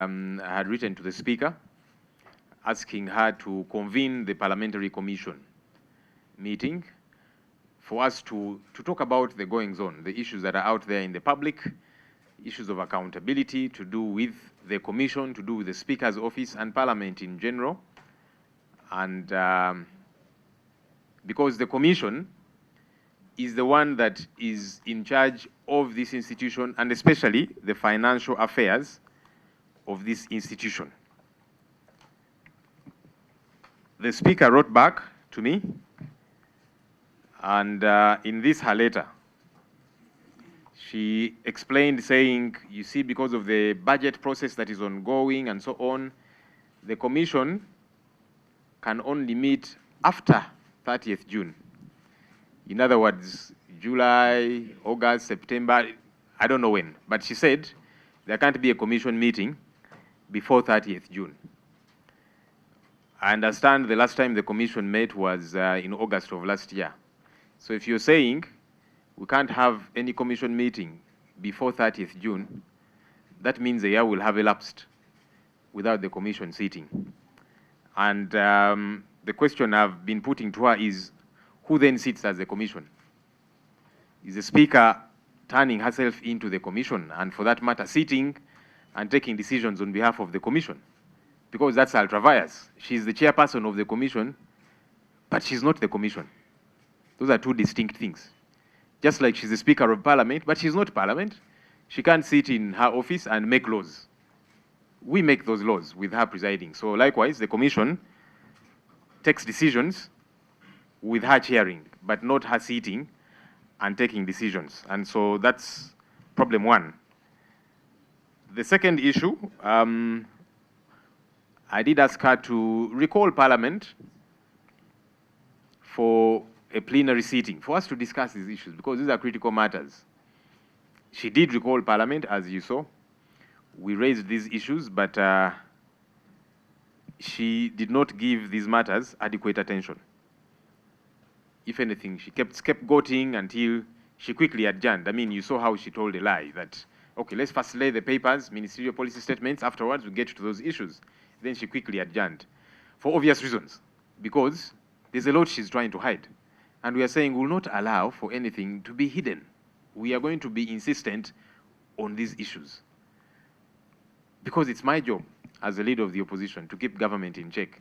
I had written to the Speaker asking her to convene the Parliamentary Commission meeting for us to talk about the goings-on, the issues that are out there in the public, issues of accountability to do with the Commission, to do with the Speaker's office and Parliament in general. And because the Commission is the one that is in charge of this institution and especially the financial affairs of this institution. The Speaker wrote back to me, and in this her letter, she explained saying, you see, because of the budget process that is ongoing and so on, the Commission can only meet after 30th June. In other words, July, August, September, I don't know when, but she said there can't be a Commission meeting before 30th June. I understand the last time the Commission met was in August of last year. So if you're saying we can't have any Commission meeting before 30th June, that means a year will have elapsed without the Commission sitting. And the question I've been putting to her is, who then sits as the Commission? Is the Speaker turning herself into the Commission, and for that matter, sitting and taking decisions on behalf of the Commission? Because that's ultra-vires. She's the chairperson of the Commission, but she's not the Commission. Those are two distinct things. Just like she's the Speaker of Parliament, but she's not Parliament. She can't sit in her office and make laws. We make those laws with her presiding. So likewise, the Commission takes decisions with her chairing, but not her sitting and taking decisions. And so that's problem one. The second issue, I did ask her to recall Parliament for a plenary sitting, for us to discuss these issues, because these are critical matters. She did recall Parliament, as you saw. We raised these issues, but she did not give these matters adequate attention. If anything, she kept scapegoating until she quickly adjourned. I mean, you saw how she told a lie that, okay, let's first lay the papers, ministerial policy statements, afterwards we get to those issues. Then she quickly adjourned, for obvious reasons, because there's a lot she's trying to hide. And we are saying we will not allow for anything to be hidden. We are going to be insistent on these issues. Because it's my job as the leader of the opposition to keep government in check.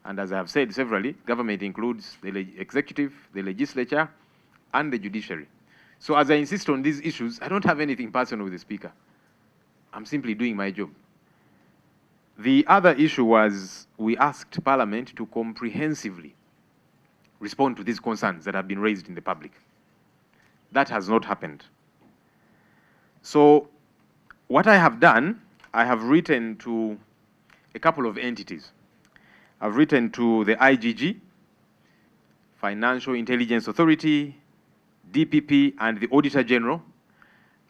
And as I have said severally, government includes the executive, the legislature, and the judiciary. So as I insist on these issues, I don't have anything personal with the Speaker. I'm simply doing my job. The other issue was we asked Parliament to comprehensively respond to these concerns that have been raised in the public. That has not happened. So what I have done, I have written to a couple of entities. I've written to the IGG, Financial Intelligence Authority, DPP, and the Auditor General,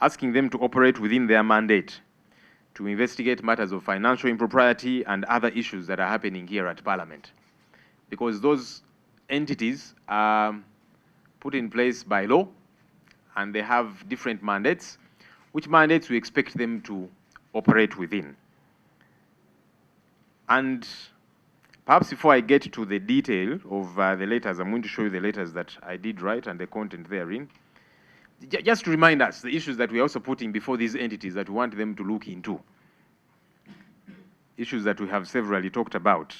asking them to operate within their mandate to investigate matters of financial impropriety and other issues that are happening here at Parliament. Because those entities are put in place by law, and they have different mandates, which mandates we expect them to operate within. And perhaps before I get to the detail of the letters, I'm going to show you the letters that I did write and the content therein. Just to remind us the issues that we're also putting before these entities that we want them to look into. Issues that we have severally talked about.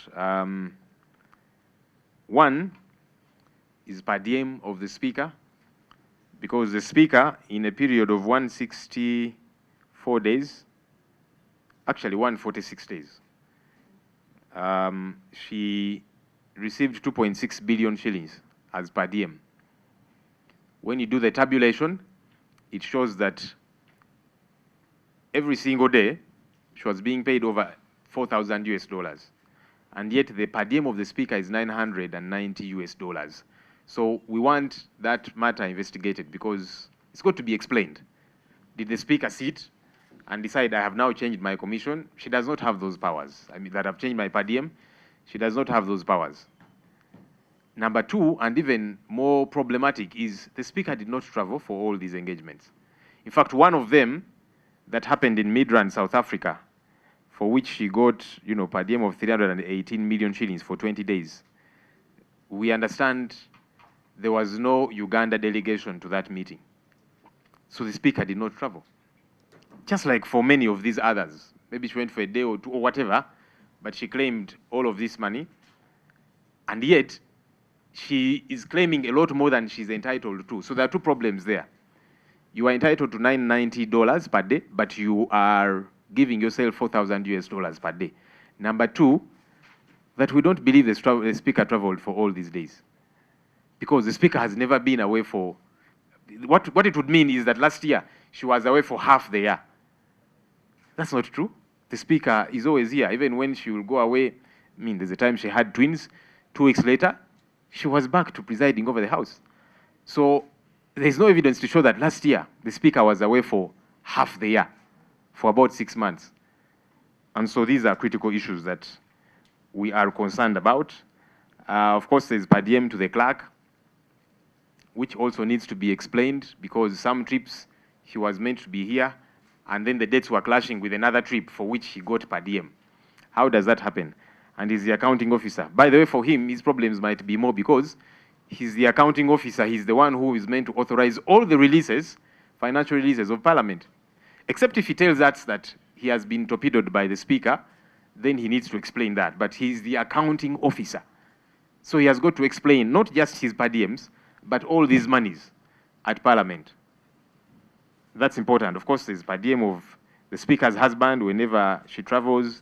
One is per diem of the Speaker, because the Speaker, in a period of 164 days, actually 146 days, she received 2.6 billion shillings as per diem. When you do the tabulation, it shows that every single day she was being paid over 4,000 US dollars. And yet the per diem of the Speaker is 990 US dollars. So we want that matter investigated because it's got to be explained. Did the Speaker sit and decide, I have now changed my commission? She does not have those powers. I mean, that I've changed my per diem, she does not have those powers. Number two, and even more problematic, is the Speaker did not travel for all these engagements. In fact, one of them that happened in Midrand, South Africa, for which she got, per diem of 318 million shillings for 20 days. We understand there was no Uganda delegation to that meeting. So the speaker did not travel. Just like for many of these others. Maybe she went for a day or two or whatever, but she claimed all of this money. And yet, she is claiming a lot more than she's entitled to. So there are two problems there. You are entitled to $990 per day, but you are giving yourself $4,000 per day. Number two, that we don't believe the speaker traveled for all these days. Because the speaker has never been away for, what it would mean is that last year, she was away for half the year. That's not true. The speaker is always here, even when she will go away. There's a time she had twins. 2 weeks later, she was back to presiding over the House. So there's no evidence to show that last year, the speaker was away for half the year, for about 6 months. And so these are critical issues that we are concerned about. Of course, there's per diem to the clerk, which also needs to be explained because some trips he was meant to be here, and then the dates were clashing with another trip for which he got per diem. How does that happen? And he's the accounting officer. By the way, for him, his problems might be more because he's the accounting officer. He's the one who is meant to authorize all the releases, financial releases of Parliament. Except if he tells us that he has been torpedoed by the speaker, then he needs to explain that. But he's the accounting officer. So he has got to explain not just his per diems, but all these monies at Parliament. That's important. Of course, there's per diem of the speaker's husband. Whenever she travels,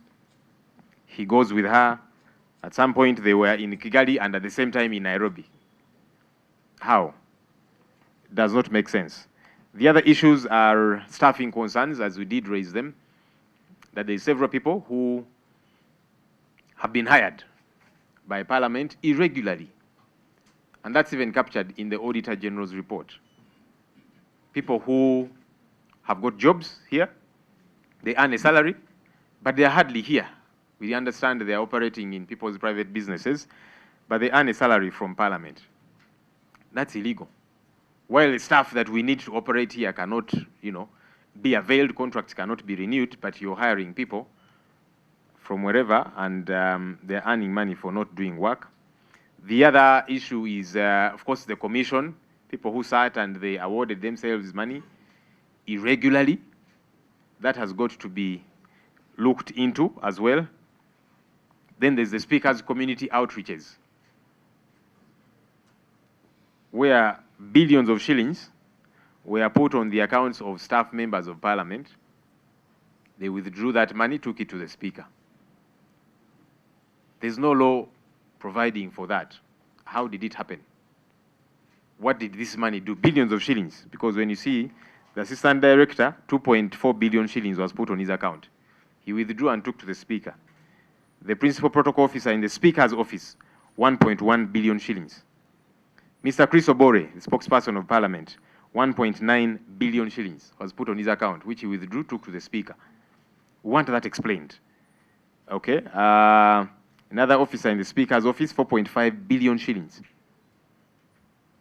he goes with her. At some point, they were in Kigali and at the same time in Nairobi. How? Does not make sense. The other issues are staffing concerns, as we did raise them, that there are several people who have been hired by Parliament irregularly. And that's even captured in the Auditor General's report. People who have got jobs here, they earn a salary, but they are hardly here. We understand they are operating in people's private businesses, but they earn a salary from Parliament. That's illegal. While the staff that we need to operate here cannot, be availed, contracts cannot be renewed, but you're hiring people from wherever, and they're earning money for not doing work. The other issue is, of course, the commission, people who sat and they awarded themselves money irregularly. That has got to be looked into as well. Then there's the speaker's community outreaches, where billions of shillings were put on the accounts of staff members of Parliament. They withdrew that money, took it to the speaker. There's no law providing for that. How did it happen? What did this money do? Billions of shillings. Because when you see the assistant director, 2.4 billion shillings was put on his account. He withdrew and took to the speaker. The principal protocol officer in the speaker's office, 1.1 billion shillings. Mr. Chris Obore, the spokesperson of Parliament, 1.9 billion shillings was put on his account, which he withdrew, took to the speaker. We want that explained. Okay. Another officer in the speaker's office, 4.5 billion shillings.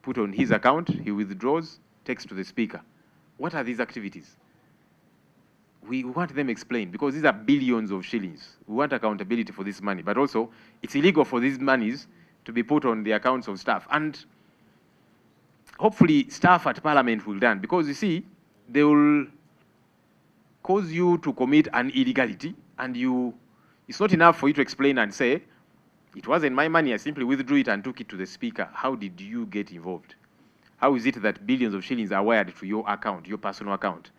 Put on his account, he withdraws, takes to the speaker. What are these activities? We want them explained because these are billions of shillings. We want accountability for this money, but also it's illegal for these monies to be put on the accounts of staff. And hopefully staff at Parliament will learn, because you see, they will cause you to commit an illegality, and it's not enough for you to explain and say, it wasn't my money, I simply withdrew it and took it to the speaker. How did you get involved? How is it that billions of shillings are wired to your account, your personal account?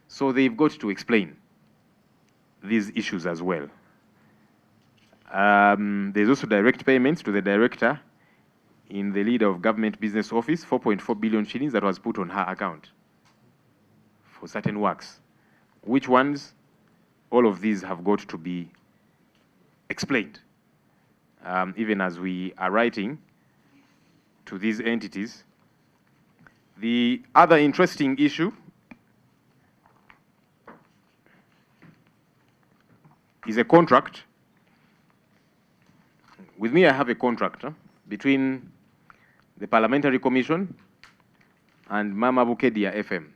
So they've got to explain these issues as well. There's also direct payments to the director in the leader of government business office, 4.4 billion shillings that was put on her account for certain works. Which ones? All of these have got to be explained. Even as we are writing to these entities. The other interesting issue is a contract. With me, I have a contract between the Parliamentary Commission and Maama Bukedea FM.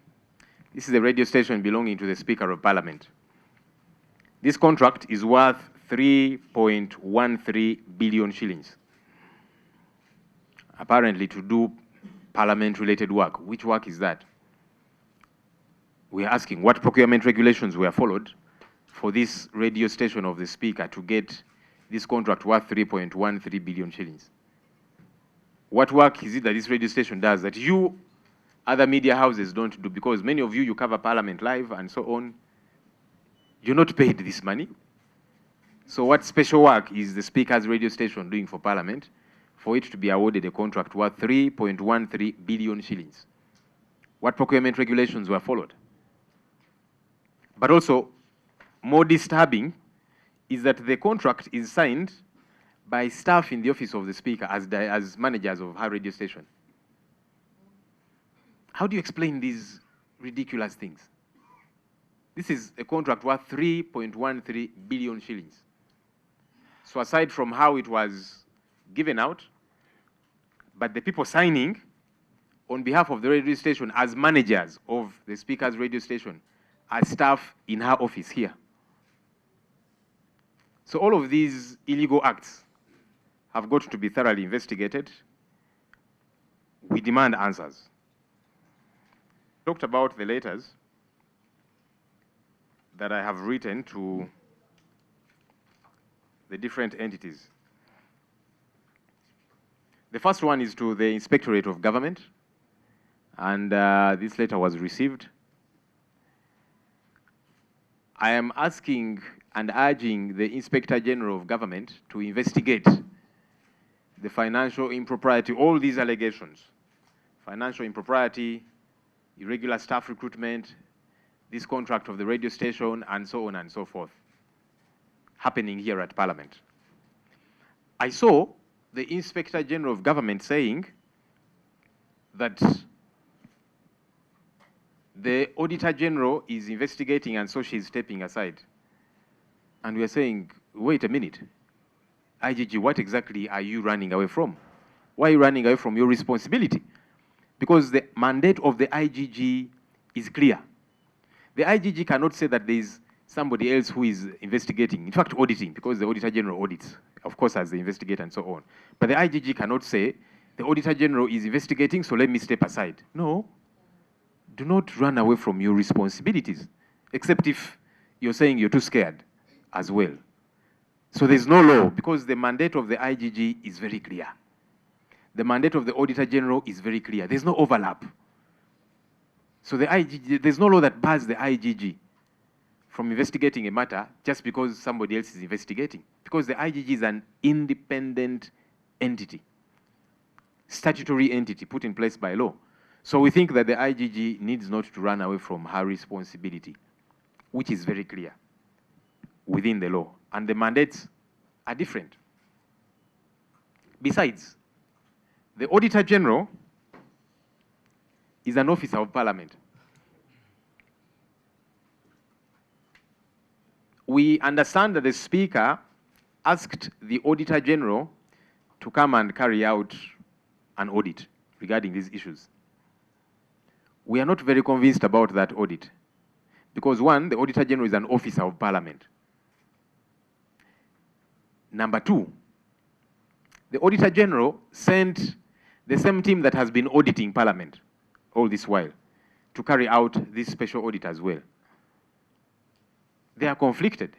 This is a radio station belonging to the Speaker of Parliament. This contract is worth 3.13 billion shillings. Apparently to do parliament-related work. Which work is that? We are asking what procurement regulations were followed for this radio station of the Speaker to get this contract worth 3.13 billion shillings. What work is it that this radio station does that you, other media houses, don't do? Because many of you, you cover Parliament Live and so on. You're not paid this money. So what special work is the Speaker's radio station doing for Parliament for it to be awarded a contract worth 3.13 billion shillings? What procurement regulations were followed? But also, more disturbing is that the contract is signed by staff in the office of the Speaker as managers of her radio station. How do you explain these ridiculous things? This is a contract worth 3.13 billion shillings. So aside from how it was given out, but the people signing on behalf of the radio station as managers of the Speaker's radio station are staff in her office here. So all of these illegal acts have got to be thoroughly investigated. We demand answers. Talked about the letters that I have written to the different entities. The first one is to the Inspectorate of Government, and this letter was received. I am asking and urging the Inspector General of Government to investigate the financial impropriety, all these allegations, financial impropriety, irregular staff recruitment, this contract of the radio station, and so on and so forth, happening here at Parliament. I saw the Inspector General of Government saying that the Auditor General is investigating and so she's stepping aside. And we are saying, wait a minute, IGG, what exactly are you running away from? Why are you running away from your responsibility? Because the mandate of the IGG is clear. The IGG cannot say that there is somebody else who is investigating, in fact auditing, because the Auditor General audits, of course, as the investigator and so on. But the IGG cannot say, the Auditor General is investigating, so let me step aside. No, do not run away from your responsibilities, except if you're saying you're too scared as well. So there's no law, because the mandate of the IGG is very clear. The mandate of the Auditor General is very clear. There's no overlap. So the IGG, there's no law that bars the IGG from investigating a matter just because somebody else is investigating. Because the IGG is an independent entity, statutory entity put in place by law. So we think that the IGG needs not to run away from her responsibility, which is very clear within the law. And the mandates are different. Besides, the Auditor General is an officer of Parliament. We understand that the Speaker asked the Auditor General to come and carry out an audit regarding these issues. We are not very convinced about that audit because, one, the Auditor General is an officer of Parliament. Number two, the Auditor General sent the same team that has been auditing Parliament all this while to carry out this special audit as well. They are conflicted.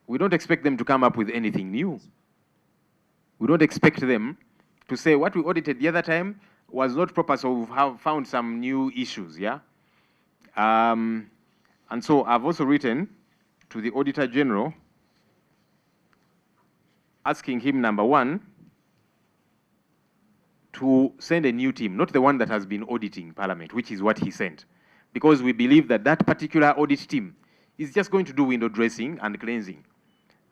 We don't expect them to come up with anything new. We don't expect them to say what we audited the other time was not proper, so we have found some new issues, yeah? And so I've also written to the Auditor General asking him, number one, to send a new team, not the one that has been auditing Parliament, which is what he sent. Because we believe that that particular audit team is just going to do window dressing and cleansing.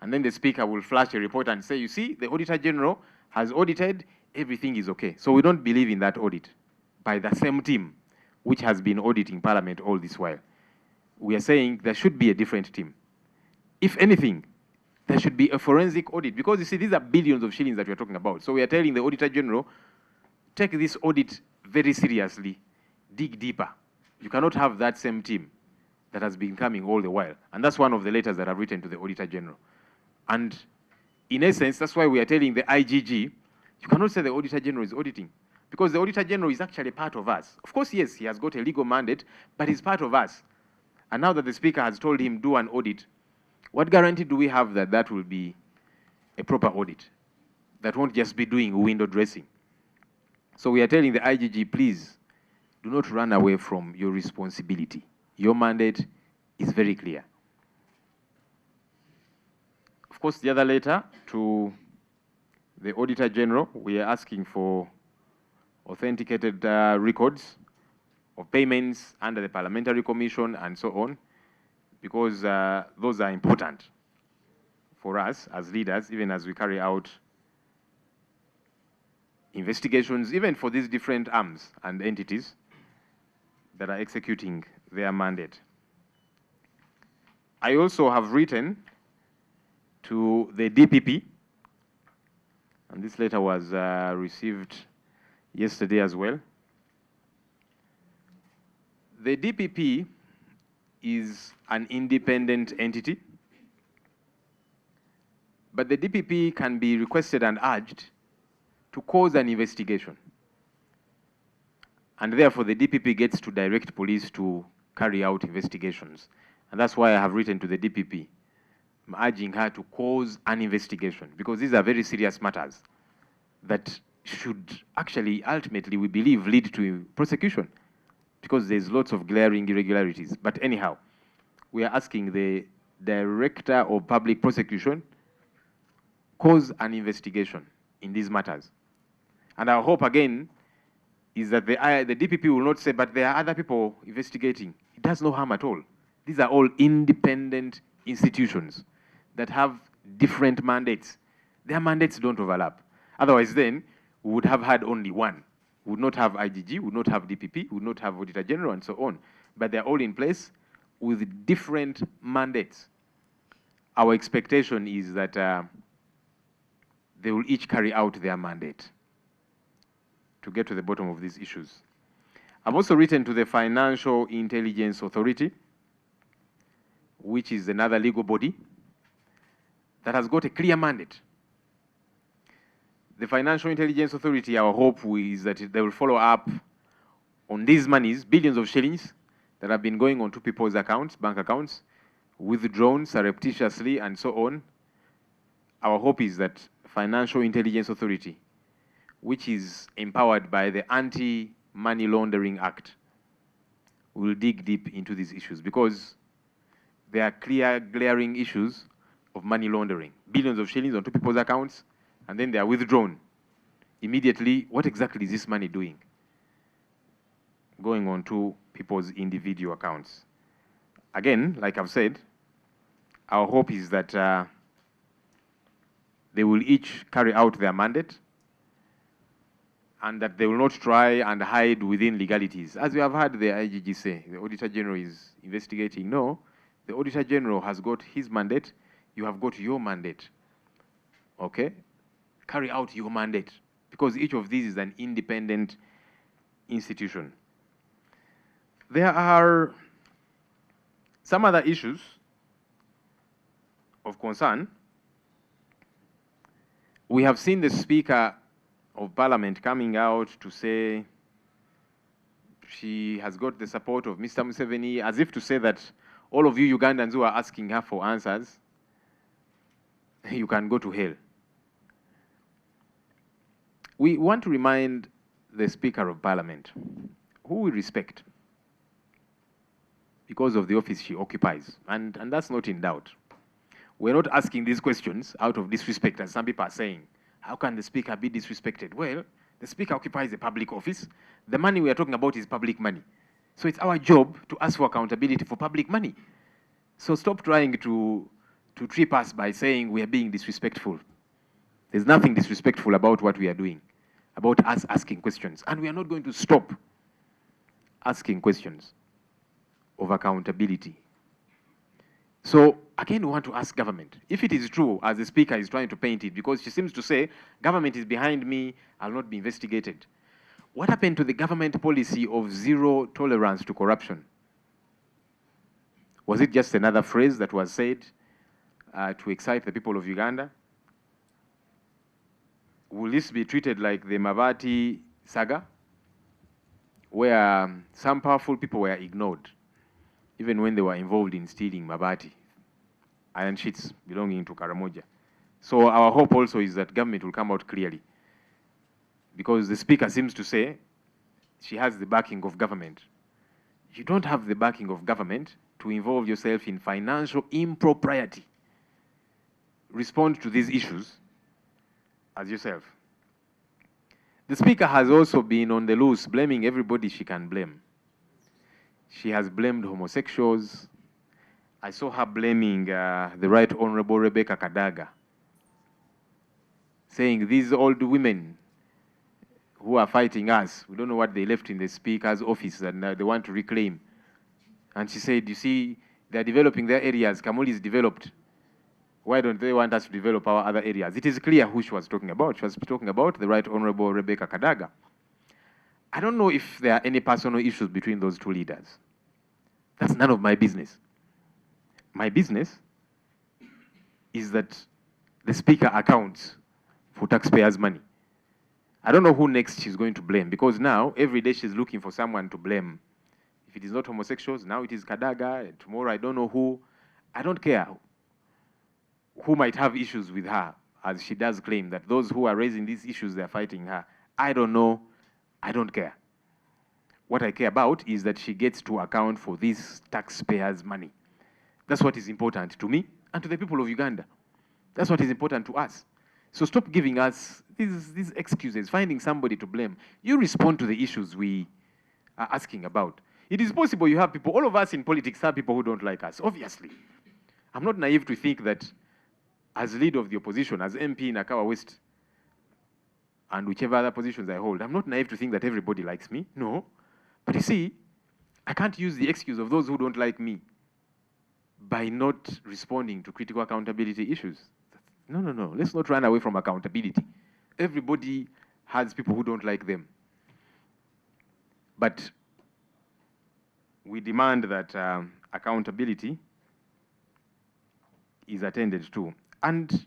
And then the Speaker will flash a report and say, you see, the Auditor General has audited, everything is okay. So we don't believe in that audit by the same team which has been auditing Parliament all this while. We are saying there should be a different team. If anything, there should be a forensic audit, because you see, these are billions of shillings that we're talking about. So we are telling the Auditor General, take this audit very seriously, dig deeper. You cannot have that same team that has been coming all the while. And that's one of the letters that I've written to the Auditor General. And in essence, that's why we are telling the IGG, you cannot say the Auditor General is auditing, because the Auditor General is actually part of us. Of course, yes, he has got a legal mandate, but he's part of us. And now that the Speaker has told him do an audit, what guarantee do we have that that will be a proper audit? That won't just be doing window dressing. So we are telling the IGG, please, do not run away from your responsibility. Your mandate is very clear. Of course, the other letter to the Auditor General, we are asking for authenticated records of payments under the Parliamentary Commission and so on, because those are important for us as leaders, even as we carry out investigations, even for these different arms and entities that are executing their mandate. I also have written to the DPP, and this letter was received yesterday as well. The DPP is an independent entity, but the DPP can be requested and urged to cause an investigation. And therefore, the DPP gets to direct police to carry out investigations. And that's why I have written to the DPP. I'm urging her to cause an investigation, because these are very serious matters that should actually, ultimately, we believe, lead to prosecution, because there's lots of glaring irregularities. But anyhow, we are asking the Director of Public Prosecution cause an investigation in these matters. And our hope, again, is that the DPP will not say, but there are other people investigating. It does no harm at all. These are all independent institutions that have different mandates. Their mandates don't overlap. Otherwise, then, we would have had only one. We would not have IGG, we would not have DPP, we would not have Auditor General, and so on. But they're all in place with different mandates. Our expectation is that they will each carry out their mandate to get to the bottom of these issues. I've also written to the Financial Intelligence Authority, which is another legal body that has got a clear mandate. The Financial Intelligence Authority, our hope is that they will follow up on these monies, billions of shillings, that have been going on to people's accounts, bank accounts, withdrawn surreptitiously and so on. Our hope is that Financial Intelligence Authority, which is empowered by the Anti-Money Laundering Act, will dig deep into these issues, because there are clear, glaring issues of money laundering. Billions of shillings onto people's accounts, and then they are withdrawn. Immediately, what exactly is this money doing? Going on to people's individual accounts. Again, like I've said, our hope is that they will each carry out their mandate, and that they will not try and hide within legalities. As we have heard the IGG say, the Auditor General is investigating. No, the Auditor General has got his mandate, you have got your mandate. Okay? Carry out your mandate, because each of these is an independent institution. There are some other issues of concern. We have seen the Speaker of Parliament coming out to say she has got the support of Mr. Museveni, as if to say that all of you Ugandans who are asking her for answers, you can go to hell. We want to remind the Speaker of Parliament, who we respect because of the office she occupies, and that's not in doubt. We're not asking these questions out of disrespect, as some people are saying. How can the Speaker be disrespected? Well, the Speaker occupies a public office. The money we are talking about is public money. So it's our job to ask for accountability for public money. So stop trying to trip us by saying we are being disrespectful. There's nothing disrespectful about what we are doing, about us asking questions. And we are not going to stop asking questions of accountability. So again, we want to ask government, if it is true, as the Speaker is trying to paint it, because she seems to say, government is behind me, I'll not be investigated. What happened to the government policy of zero tolerance to corruption? Was it just another phrase that was said to excite the people of Uganda? Will this be treated like the Mabati saga, where some powerful people were ignored, even when they were involved in stealing Mabati, iron sheets belonging to Karamoja? So our hope also is that government will come out clearly, because the speaker seems to say she has the backing of government. You don't have the backing of government to involve yourself in financial impropriety. Respond to these issues as yourself. The speaker has also been on the loose, blaming everybody she can blame. She has blamed homosexuals. I saw her blaming the Right Honorable Rebecca Kadaga, saying these old women who are fighting us, we don't know what they left in the speaker's office and they want to reclaim. And she said, you see, they're developing their areas. Kamuli is developed. Why don't they want us to develop our other areas? It is clear who she was talking about. She was talking about the Right Honorable Rebecca Kadaga. I don't know if there are any personal issues between those two leaders. That's none of my business. My business is that the speaker accounts for taxpayers' money. I don't know who next she's going to blame, because now every day she's looking for someone to blame. If it is not homosexuals, now it is Kadaga, and tomorrow I don't know who. I don't care who might have issues with her, as she does claim that those who are raising these issues, they're fighting her. I don't know. I don't care. What I care about is that she gets to account for these taxpayers' money. That's what is important to me and to the people of Uganda. That's what is important to us. So stop giving us these excuses, finding somebody to blame. You respond to the issues we are asking about. It is possible you have people, all of us in politics have people who don't like us, obviously. I'm not naive to think that as leader of the opposition, as MP in Akawa West, and whichever other positions I hold, I'm not naive to think that everybody likes me, no. But you see, I can't use the excuse of those who don't like me by not responding to critical accountability issues. No. Let's not run away from accountability. Everybody has people who don't like them. But we demand that accountability is attended to. And